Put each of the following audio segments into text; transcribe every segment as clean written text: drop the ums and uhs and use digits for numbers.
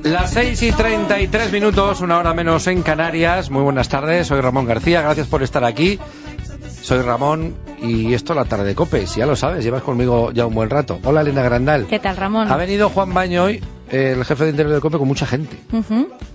Las 6:33, una hora menos en Canarias. Muy buenas tardes, soy Ramón García, gracias por estar aquí. Soy Ramón y esto es la tarde de COPE, si ya lo sabes, llevas conmigo ya un buen rato. Hola, Elena Grandal. ¿Qué tal, Ramón? Ha venido Juan Baño hoy, el jefe de Interior de COPE, con mucha gente.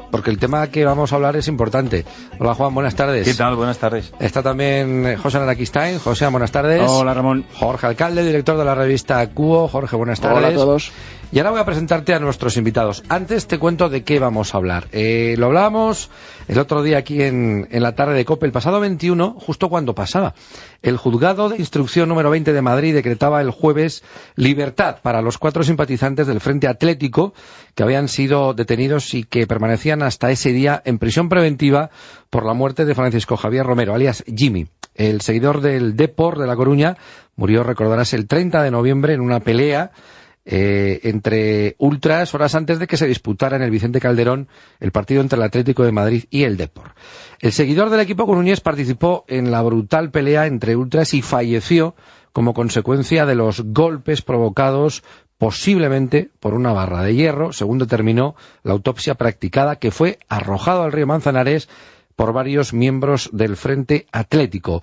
Porque el tema que vamos a hablar es importante. Hola, Juan, buenas tardes. ¿Qué tal? Buenas tardes. Está también José Araquistain. José, buenas tardes. Hola, Ramón. Jorge Alcalde, director de la revista Cuo. Jorge, buenas tardes. Hola a todos. Y ahora voy a presentarte a nuestros invitados. Antes te cuento de qué vamos a hablar. Lo hablábamos el otro día aquí en la tarde de COPE, el pasado 21, justo cuando pasaba. El Juzgado de Instrucción número 20 de Madrid decretaba el jueves libertad para los 4 simpatizantes del Frente Atlético que habían sido detenidos y que permanecían hasta ese día en prisión preventiva por la muerte de Francisco Javier Romero, alias Jimmy. El seguidor del Depor de La Coruña murió, recordarás, el 30 de noviembre en una pelea entre ultras, horas antes de que se disputara en el Vicente Calderón el partido entre el Atlético de Madrid y el Depor. El seguidor del equipo coruñés participó en la brutal pelea entre ultras y falleció como consecuencia de los golpes provocados posiblemente por una barra de hierro, según determinó la autopsia practicada, que fue arrojado al río Manzanares por varios miembros del Frente Atlético.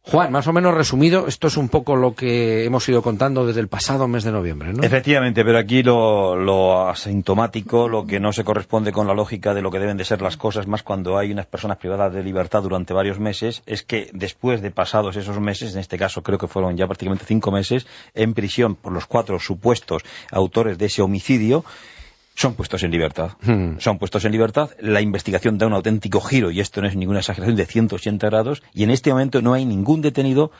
Juan, más o menos resumido, esto es un poco lo que hemos ido contando desde el pasado mes de noviembre, ¿no? Efectivamente, pero aquí lo asintomático, lo que no se corresponde con la lógica de lo que deben de ser las cosas, más cuando hay unas personas privadas de libertad durante varios meses, es que después de pasados esos meses, en este caso creo que fueron ya prácticamente 5 meses, en prisión por los 4 supuestos autores de ese homicidio, son puestos en libertad. Son puestos en libertad. La investigación da un auténtico giro, y esto no es ninguna exageración, de 180 grados, y en este momento no hay ningún detenido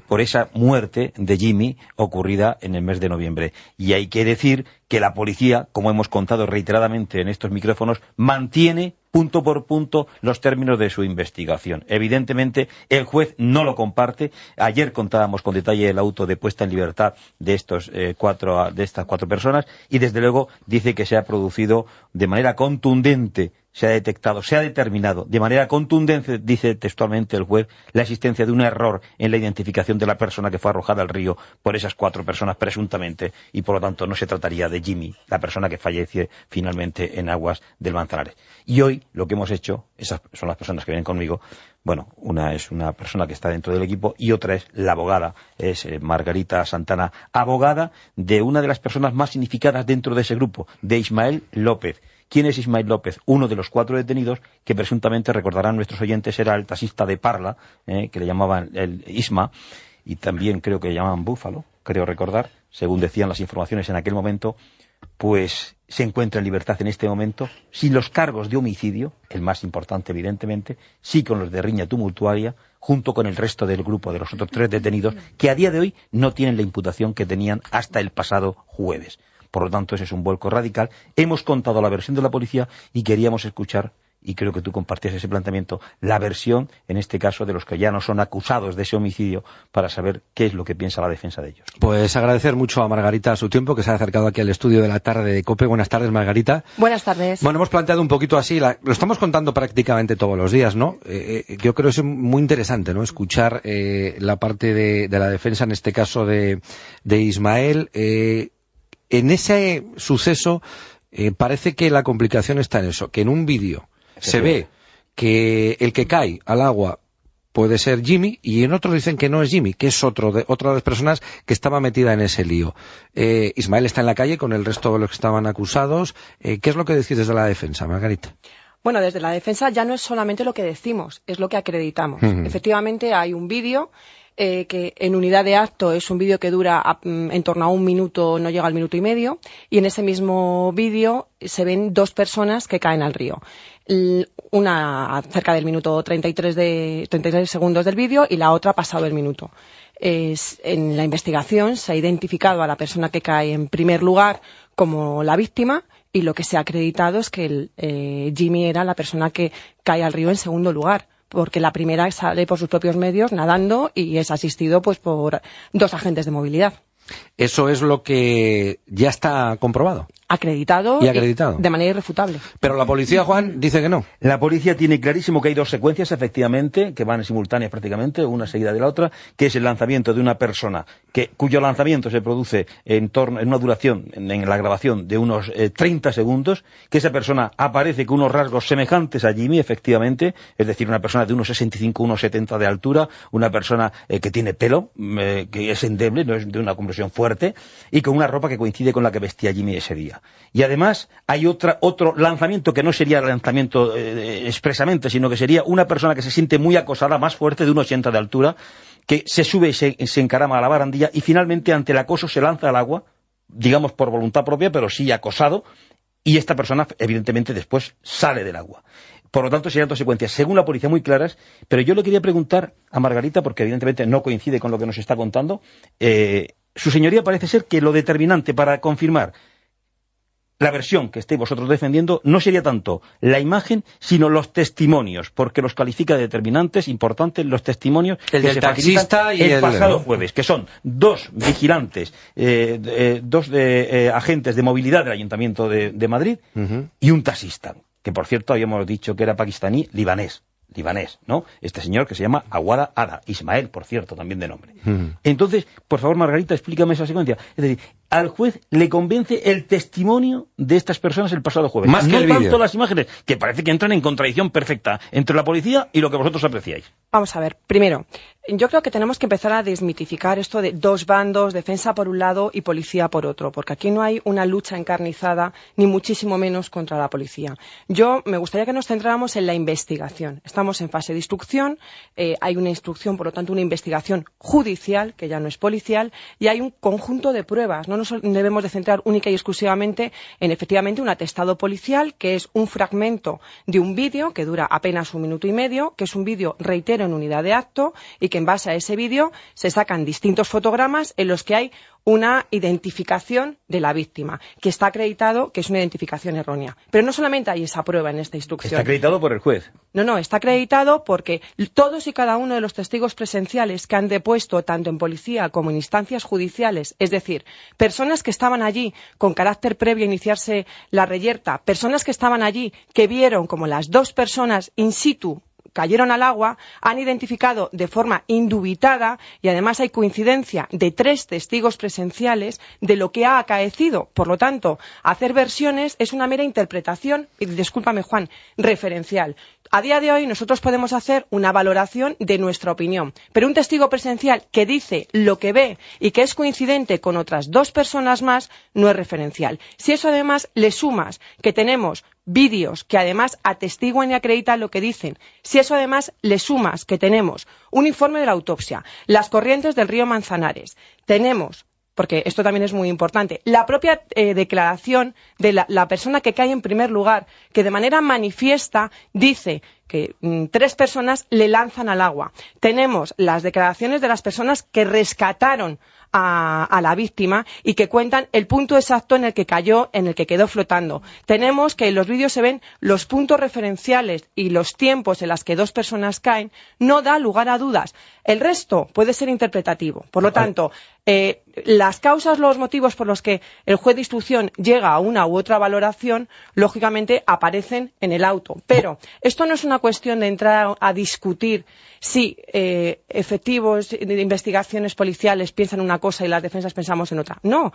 por esa muerte de Jimmy ocurrida en el mes de noviembre. Y hay que decir que la policía, como hemos contado reiteradamente en estos micrófonos, mantiene punto por punto los términos de su investigación. Evidentemente, el juez no lo comparte. Ayer contábamos con detalle el auto de puesta en libertad de estas 4 personas, y desde luego dice que se ha producido de manera contundente, se ha detectado, se ha determinado de manera contundente, dice textualmente el juez, la existencia de un error en la identificación de la persona que fue arrojada al río por esas 4 personas presuntamente, y por lo tanto no se trataría de Jimmy, la persona que fallece finalmente en aguas del Manzanares. Y hoy lo que hemos hecho, esas son las personas que vienen conmigo, bueno, una es una persona que está dentro del equipo y otra es la abogada, es Margarita Santana, abogada de una de las personas más significadas dentro de ese grupo, de Ismael López. ¿Quién es Ismael López? Uno de los 4 detenidos que presuntamente, recordarán nuestros oyentes, era el taxista de Parla, que le llamaban el Isma, y también creo que le llamaban Búfalo, creo recordar, según decían las informaciones en aquel momento. Pues se encuentra en libertad en este momento, sin los cargos de homicidio, el más importante evidentemente, sí con los de riña tumultuaria, junto con el resto del grupo de los otros 3 detenidos, que a día de hoy no tienen la imputación que tenían hasta el pasado jueves. Por lo tanto, ese es un vuelco radical. Hemos contado la versión de la policía y queríamos escuchar, y creo que tú compartías ese planteamiento, la versión, en este caso, de los que ya no son acusados de ese homicidio, para saber qué es lo que piensa la defensa de ellos. Pues agradecer mucho a Margarita su tiempo, que se ha acercado aquí al estudio de la tarde de COPE. Buenas tardes, Margarita. Buenas tardes. Bueno, hemos planteado un poquito así, lo estamos contando prácticamente todos los días, ¿no? Yo creo que es muy interesante, ¿no?, escuchar la parte de la defensa, en este caso de Ismael. En ese suceso parece que la complicación está en eso, que en un vídeo se ve que el que cae al agua puede ser Jimmy, y en otros dicen que no es Jimmy, que es otra de las personas que estaba metida en ese lío. Ismael está en la calle con el resto de los que estaban acusados. ¿Qué es lo que decís desde la defensa, Margarita? Bueno, desde la defensa ya no es solamente lo que decimos, es lo que acreditamos. Efectivamente hay un vídeo que en unidad de acto es un vídeo que dura en torno a 1 minuto, no llega al 1,5 minutos, y en ese mismo vídeo se ven 2 personas que caen al río. Una cerca del minuto 33 segundos del vídeo y la otra pasado el minuto. En la investigación se ha identificado a la persona que cae en primer lugar como la víctima, y lo que se ha acreditado es que Jimmy era la persona que cae al río en segundo lugar, porque la primera sale por sus propios medios nadando y es asistido pues por 2 agentes de movilidad. ¿Eso es lo que ya está comprobado? Acreditado y acreditado. De manera irrefutable. Pero la policía, Juan, dice que no. La policía tiene clarísimo que hay dos secuencias, efectivamente, que van simultáneas prácticamente, una seguida de la otra, que es el lanzamiento de una persona cuyo lanzamiento se produce en una duración, en la grabación, de unos 30 segundos, que esa persona aparece con unos rasgos semejantes a Jimmy, efectivamente, es decir, una persona de unos 65, unos 70 de altura, una persona que tiene pelo, que es endeble, no es de una complexión fuerte, y con una ropa que coincide con la que vestía Jimmy ese día. Y además hay otro lanzamiento que no sería lanzamiento expresamente, sino que sería una persona que se siente muy acosada, más fuerte, de un 80 de altura, que se sube y se encarama a la barandilla y finalmente ante el acoso se lanza al agua, digamos por voluntad propia, pero sí acosado, y esta persona evidentemente después sale del agua. Por lo tanto, serían dos secuencias, según la policía, muy claras, pero yo le quería preguntar a Margarita, porque evidentemente no coincide con lo que nos está contando, su señoría parece ser que lo determinante para confirmar la versión que estéis vosotros defendiendo no sería tanto la imagen, sino los testimonios, porque los califica de determinantes, importantes, los testimonios el que del se taxista y el pasado jueves, que son dos vigilantes, dos agentes de movilidad del Ayuntamiento de Madrid y un taxista, que por cierto habíamos dicho que era pakistaní, libanés, ¿no? Este señor que se llama Aguada Ada, Ismael, por cierto, también de nombre. Entonces, por favor, Margarita, explícame esa secuencia. Es decir, al juez le convence el testimonio de estas personas el pasado jueves. Más que no el tanto vídeo. las imágenes, que parece que entran en contradicción perfecta entre la policía y lo que vosotros apreciáis. Vamos a ver, primero, yo creo que tenemos que empezar a desmitificar esto de dos bandos, defensa por un lado y policía por otro, porque aquí no hay una lucha encarnizada, ni muchísimo menos contra la policía. Yo me gustaría que nos centráramos en la investigación. Estamos en fase de instrucción, hay una instrucción, por lo tanto, una investigación judicial, que ya no es policial, y hay un conjunto de pruebas. No nos debemos de centrar única y exclusivamente en, efectivamente, un atestado policial, que es un fragmento de un vídeo que dura apenas 1 minuto y medio, que es un vídeo, reitero, en unidad de acto, y que en base a ese vídeo se sacan distintos fotogramas en los que hay una identificación de la víctima, que está acreditado que es una identificación errónea. Pero no solamente hay esa prueba en esta instrucción. Está acreditado por el juez. No, está acreditado porque todos y cada uno de los testigos presenciales que han depuesto tanto en policía como en instancias judiciales, es decir, personas que estaban allí con carácter previo a iniciarse la reyerta, personas que estaban allí que vieron como las dos personas in situ cayeron al agua, han identificado de forma indubitada, y además hay coincidencia de 3 testigos presenciales de lo que ha acaecido. Por lo tanto, hacer versiones es una mera interpretación, y discúlpame, Juan, referencial. A día de hoy nosotros podemos hacer una valoración de nuestra opinión, pero un testigo presencial que dice lo que ve y que es coincidente con otras 2 personas más no es referencial. Si eso además le sumas que tenemos vídeos que además atestiguan y acreditan lo que dicen, si eso además le sumas que tenemos un informe de la autopsia, las corrientes del río Manzanares, tenemos, porque esto también es muy importante, la propia declaración de la persona que cae en primer lugar, que de manera manifiesta dice que 3 personas le lanzan al agua. Tenemos las declaraciones de las personas que rescataron a la víctima y que cuentan el punto exacto en el que cayó, en el que quedó flotando. Tenemos que en los vídeos se ven los puntos referenciales y los tiempos en los que 2 personas caen. No da lugar a dudas. El resto puede ser interpretativo. Por lo tanto, las causas, los motivos por los que el juez de instrucción llega a una u otra valoración, lógicamente aparecen en el auto. Pero esto no es una cuestión de entrar a discutir si efectivos de investigaciones policiales piensan una cosa y las defensas pensamos en otra. No.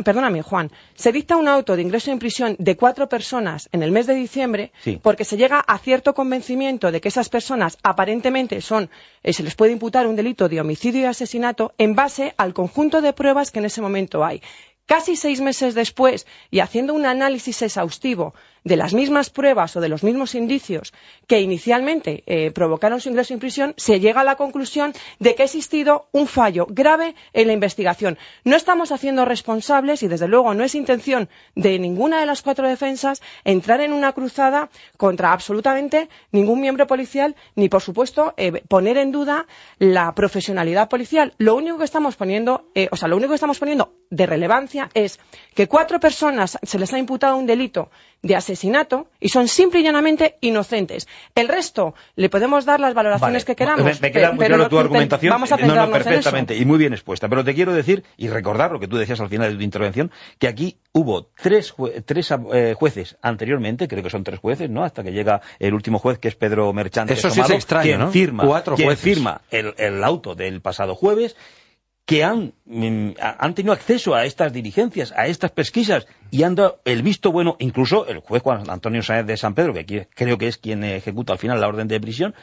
Perdóname, Juan. Se dicta un auto de ingreso en prisión de 4 personas en el mes de diciembre, sí, porque se llega a cierto convencimiento de que esas personas aparentemente se les puede imputar un delito de homicidio y asesinato en base al conjunto de pruebas que en ese momento hay. Casi 6 meses después, y haciendo un análisis exhaustivo de las mismas pruebas o de los mismos indicios que inicialmente provocaron su ingreso en prisión, se llega a la conclusión de que ha existido un fallo grave en la investigación. No estamos haciendo responsables, y desde luego no es intención de ninguna de las 4 defensas, entrar en una cruzada contra absolutamente ningún miembro policial, ni por supuesto poner en duda la profesionalidad policial. Lo único que estamos poniendo de relevancia es que 4 personas se les ha imputado un delito de asesinato asesinato y son simple y llanamente inocentes. El resto, le podemos dar las valoraciones que queramos. Me queda muy claro tu argumentación. Vamos a centrarnos perfectamente, en eso. y muy bien expuesta. Pero te quiero decir, y recordar lo que tú decías al final de tu intervención, que aquí hubo tres jueces anteriormente, creo que son 3 jueces, ¿no? Hasta que llega el último juez, que es Pedro Merchante. Eso sí es extraño, quien ¿no? firma, 4 jueces. Quien firma el auto del pasado jueves, que han tenido acceso a estas diligencias, a estas pesquisas, y han dado el visto bueno, incluso el juez Juan Antonio Sáenz de San Pedro, que aquí creo que es quien ejecuta al final la orden de prisión,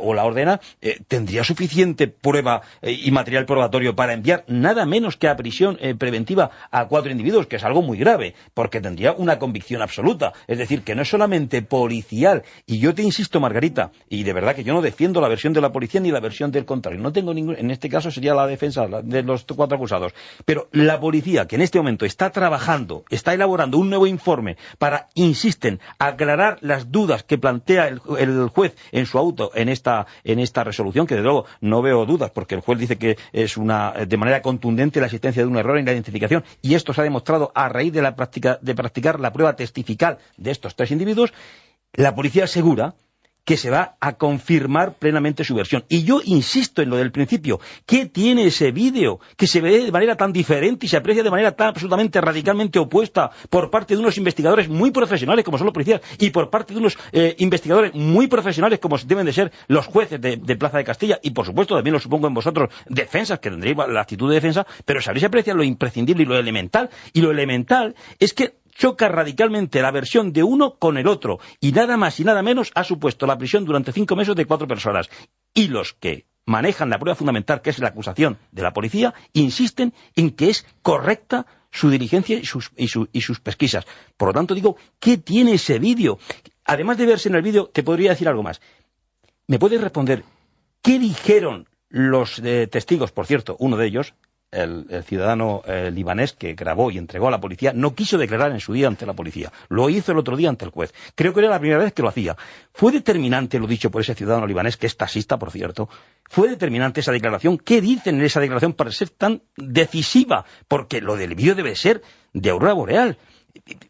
o la ordena, tendría suficiente prueba y material probatorio para enviar nada menos que a prisión preventiva a 4 individuos, que es algo muy grave, porque tendría una convicción absoluta. Es decir, que no es solamente policial. Y yo te insisto, Margarita, y de verdad que yo no defiendo la versión de la policía ni la versión del contrario. No tengo ningún, en este caso sería la defensa de los 4 acusados. Pero la policía, que en este momento está trabajando, está elaborando un nuevo informe para, insisten, aclarar las dudas que plantea el juez en su auto en esta resolución, que desde luego no veo dudas, porque el juez dice que es de manera contundente la existencia de un error en la identificación, y esto se ha demostrado a raíz de practicar la prueba testifical de estos 3 individuos. La policía asegura que se va a confirmar plenamente su versión. Y yo insisto en lo del principio. ¿Qué tiene ese vídeo que se ve de manera tan diferente y se aprecia de manera tan absolutamente radicalmente opuesta por parte de unos investigadores muy profesionales como son los policías y por parte de unos investigadores muy profesionales como deben de ser los jueces de Plaza de Castilla, y por supuesto también lo supongo en vosotros, defensas, que tendréis la actitud de defensa, pero sabréis apreciar lo imprescindible y lo elemental es que choca radicalmente la versión de uno con el otro, y nada más y nada menos ha supuesto la prisión durante 5 meses de 4 personas. Y los que manejan la prueba fundamental, que es la acusación de la policía, insisten en que es correcta su diligencia y sus pesquisas. Por lo tanto, digo, ¿qué tiene ese vídeo? Además de verse en el vídeo, te podría decir algo más. ¿Me puedes responder qué dijeron los testigos? Por cierto, uno de ellos, el ciudadano libanés que grabó y entregó a la policía, no quiso declarar en su día ante la policía. Lo hizo el otro día ante el juez. Creo que era la primera vez que lo hacía. Fue determinante lo dicho por ese ciudadano libanés, que es taxista, por cierto. Fue determinante esa declaración. ¿Qué dicen en esa declaración para ser tan decisiva? Porque lo del vídeo debe ser de aurora boreal.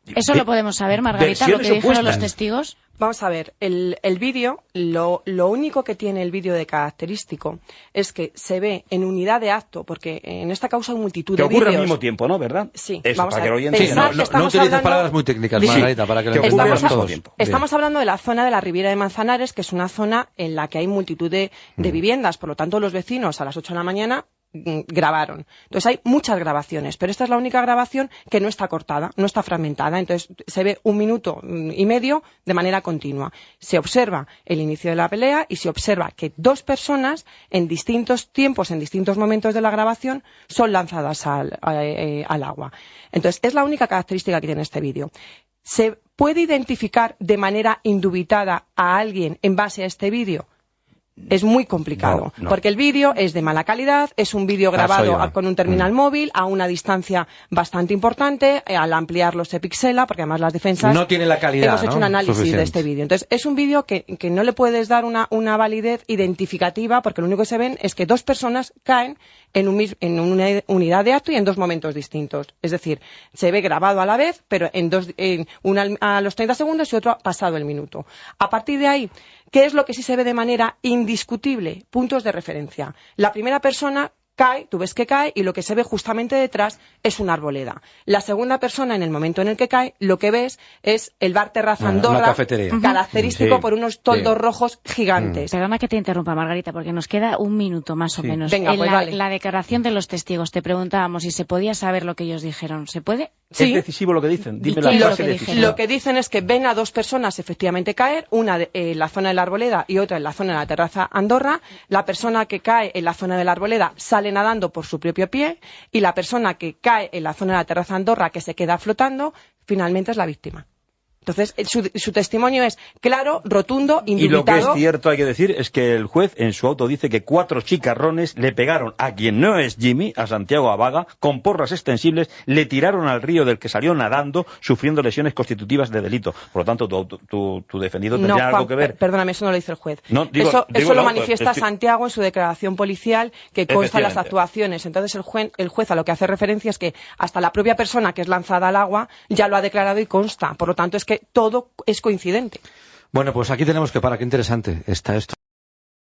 ¿Eso lo podemos saber, Margarita, lo que dijeron los testigos? Vamos a ver, el vídeo, lo único que tiene el vídeo de característico es que se ve en unidad de acto, porque en esta causa hay multitud de vídeos. Que ocurre al mismo tiempo, ¿no? ¿Verdad? Sí, eso, vamos para a ver. que lo oyentes. No utilices palabras muy técnicas, Margarita, para que lo entendamos todos. Estamos hablando de la zona de la Riviera de Manzanares, que es una zona en la que hay multitud de viviendas, por lo tanto los vecinos a las 8 de la mañana grabaron. Entonces hay muchas grabaciones, pero esta es la única grabación que no está cortada, no está fragmentada. Entonces se ve 1 minuto y medio de manera continua. Se observa el inicio de la pelea y se observa que 2 personas en distintos tiempos, en distintos momentos de la grabación, son lanzadas al agua. Entonces es la única característica que tiene este vídeo. ¿Se puede identificar de manera indubitada a alguien en base a este vídeo? Es muy complicado, porque el vídeo es de mala calidad, es un vídeo grabado con un terminal móvil a una distancia bastante importante, al ampliarlo se pixela, porque además las defensas no tiene la calidad, hemos hecho un análisis suficiente de este vídeo. Entonces es un vídeo que no le puedes dar una validez identificativa, porque lo único que se ven es que 2 personas caen en una unidad de acto y en 2 momentos distintos. Es decir, se ve grabado a la vez, pero una a los 30 segundos y otro pasado el minuto. A partir de ahí, ¿qué es lo que sí se ve de manera indiscutible? Puntos de referencia. La primera persona cae, tú ves que cae, y lo que se ve justamente detrás es una arboleda. La segunda persona, en el momento en el que cae, lo que ves es el bar Terraza Andorra, característico por unos toldos rojos gigantes. Perdona que te interrumpa, Margarita, porque nos queda 1 minuto más o menos. Venga, pues vale. La declaración de los testigos, te preguntábamos si se podía saber lo que ellos dijeron. ¿Se puede? Sí. ¿Es decisivo lo que dicen? Dime la frase decisiva. Lo que dicen es que ven a 2 personas efectivamente caer, una en la zona de la arboleda y otra en la zona de la Terraza Andorra. La persona que cae en la zona de la arboleda sale nadando por su propio pie, y la persona que cae en la zona de la Terraza Andorra, que se queda flotando, finalmente es la víctima. Entonces, su testimonio es claro, rotundo, indubitado. Y lo que es cierto, hay que decir, es que el juez en su auto dice que 4 chicarrones le pegaron a quien no es Jimmy, a Santiago Abaga, con porras extensibles, le tiraron al río del que salió nadando, sufriendo lesiones constitutivas de delito. Por lo tanto, tu defendido tendría algo que ver. Perdóname, eso no lo dice el juez. Eso lo manifiesta Santiago en su declaración policial, que consta en las actuaciones. Entonces, el juez a lo que hace referencia es que hasta la propia persona que es lanzada al agua ya lo ha declarado y consta. Por lo tanto, es que todo es coincidente. Bueno, pues aquí tenemos que parar. Qué interesante está esto.